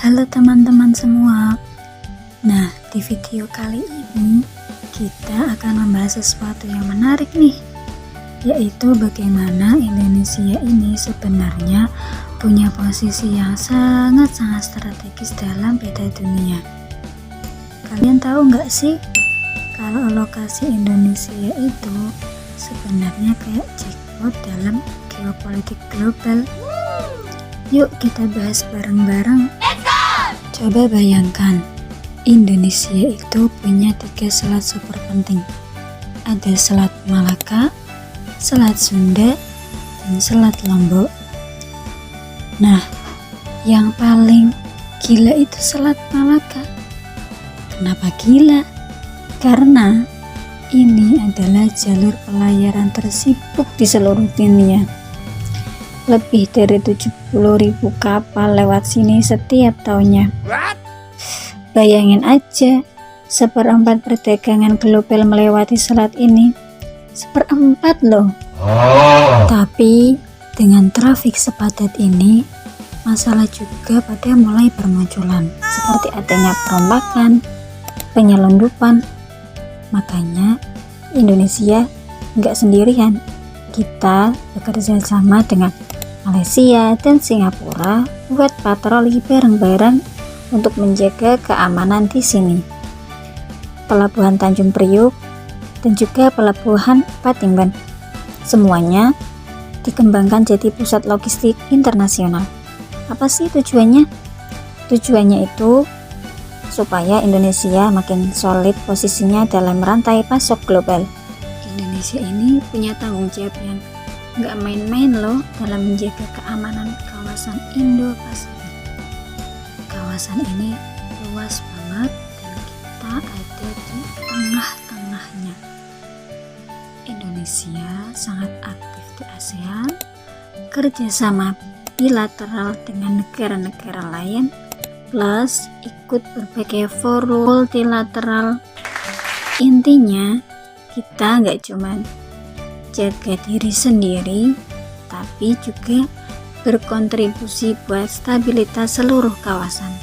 Halo teman-teman semua. Nah, di video kali ini kita akan membahas sesuatu yang menarik nih, yaitu bagaimana Indonesia ini sebenarnya punya posisi yang sangat-sangat strategis dalam peta dunia. Kalian tahu nggak sih kalau lokasi Indonesia itu sebenarnya kayak jackpot dalam geopolitik global? Yuk kita bahas bareng-bareng. Coba bayangkan, Indonesia itu punya 3 selat super penting. Ada Selat Malaka, Selat Sunda, dan Selat Lombok. Nah, yang paling gila itu Selat Malaka. Kenapa gila? Karena ini adalah jalur pelayaran tersibuk di seluruh dunia. Lebih dari 70.000 kapal lewat sini setiap tahunnya. Bayangin aja, 1/4 perdagangan global melewati selat ini. 1/4 loh. Tapi dengan trafik sepadat ini, masalah juga pada mulai bermunculan, seperti adanya perombakan, penyelundupan. Makanya Indonesia nggak sendirian. Kita bekerja sama dengan Malaysia dan Singapura buat patroli bareng-bareng untuk menjaga keamanan di sini. Pelabuhan Tanjung Priuk dan juga pelabuhan Patimban, semuanya dikembangkan jadi pusat logistik internasional. Apa sih tujuannya? Tujuannya itu supaya Indonesia makin solid posisinya dalam rantai pasok global. Indonesia ini punya tanggung jawab yang nggak main-main loh dalam menjaga keamanan kawasan Indo-Pasifik. Kawasan ini luas banget dan kita ada di tengah-tengahnya. Indonesia sangat aktif di ASEAN, kerjasama bilateral dengan negara-negara lain, plus ikut berbagai forum multilateral. Intinya kita nggak cuman jaga diri sendiri, tapi juga berkontribusi buat stabilitas seluruh kawasan.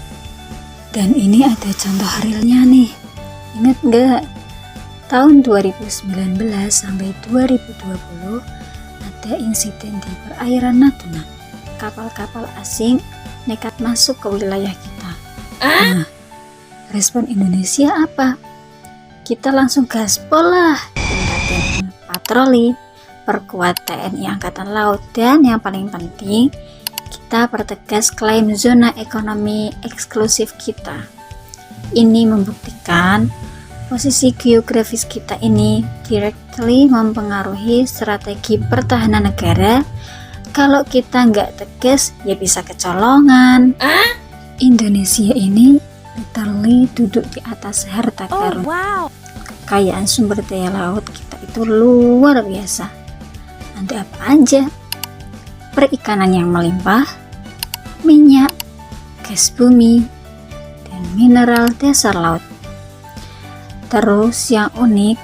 Dan ini ada contoh realnya nih. Ingat nggak? Tahun 2019 sampai 2020 ada insiden di perairan Natuna. Kapal-kapal asing nekat masuk ke wilayah kita. Nah, respon Indonesia apa? Kita langsung gaspol lah, tingkatin patroli, perkuat TNI Angkatan Laut, dan yang paling penting, kita pertegas klaim zona ekonomi eksklusif kita. Ini membuktikan posisi geografis kita ini directly mempengaruhi strategi pertahanan negara. Kalau kita nggak tegas, ya bisa kecolongan. Indonesia ini literally duduk di atas harta karun. Kekayaan sumber daya laut kita itu luar biasa. Ada apa aja? Perikanan yang melimpah, minyak, gas bumi, dan mineral dasar laut. Terus yang unik,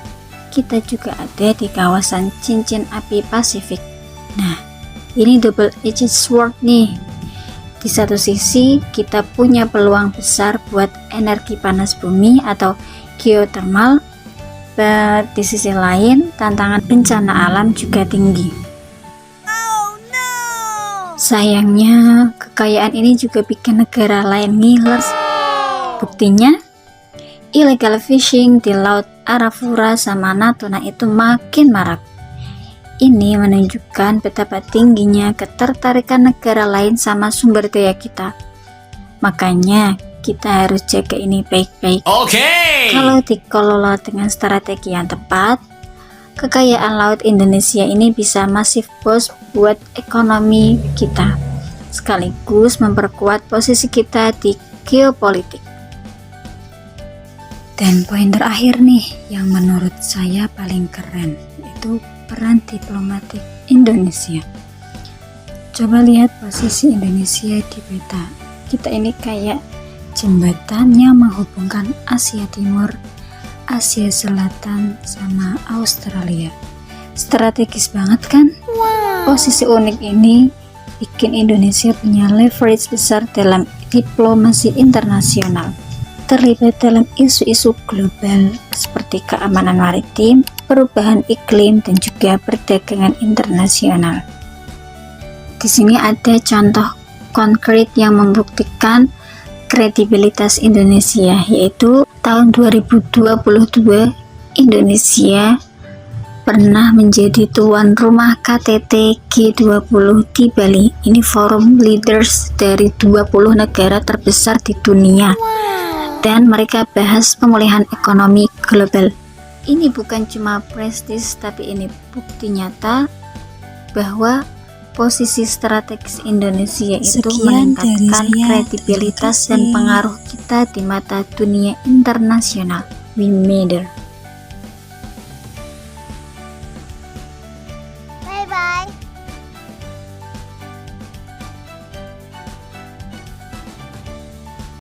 kita juga ada di kawasan cincin api Pasifik. Nah, ini double-edged sword nih. Di satu sisi, kita punya peluang besar buat energi panas bumi atau geothermal. Di sisi lain, tantangan bencana alam juga tinggi. Sayangnya, kekayaan ini juga bikin negara lain ngiler. Buktinya, illegal fishing di Laut Arafura sama Natuna itu makin marak. Ini menunjukkan betapa tingginya ketertarikan negara lain sama sumber daya kita. Makanya, kita harus jaga ini baik-baik. Kalau dikelola dengan strategi yang tepat, kekayaan laut Indonesia ini bisa masif bos buat ekonomi kita, sekaligus memperkuat posisi kita di geopolitik. Dan poin terakhir nih, yang menurut saya paling keren, yaitu peran diplomatik Indonesia. Coba lihat posisi Indonesia di peta. Kita ini kayak jembatan yang menghubungkan Asia Timur, Asia Selatan, sama Australia. Strategis banget kan? Posisi unik ini bikin Indonesia punya leverage besar dalam diplomasi internasional, terlibat dalam isu-isu global seperti keamanan maritim, perubahan iklim, dan juga perdagangan internasional. Di sini ada contoh konkret yang membuktikan kredibilitas Indonesia, yaitu tahun 2022 Indonesia pernah menjadi tuan rumah KTT G20 di Bali. Ini forum leaders dari 20 negara terbesar di dunia, dan mereka bahas pemulihan ekonomi global. Ini bukan cuma prestis, tapi ini bukti nyata bahwa posisi strategis Indonesia itu meningkatkan kredibilitas dan pengaruh kita di mata dunia internasional. We matter.